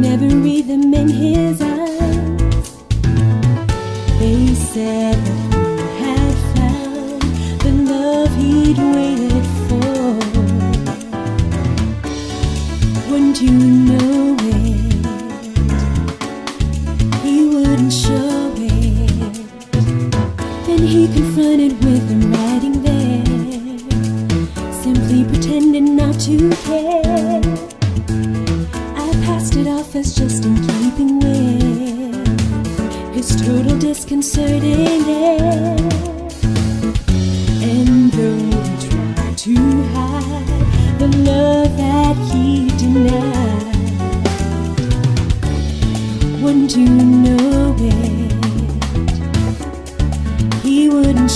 never read them in his eyes. They said that he had found the love he'd waited for. Wouldn't you know it? He wouldn't show it. Then he confronted with the writing there, simply pretending not to care. I passed it off as just in keeping with his total disconcerting air. And though he tried to hide the love that he denied, wouldn't you know it? He wouldn't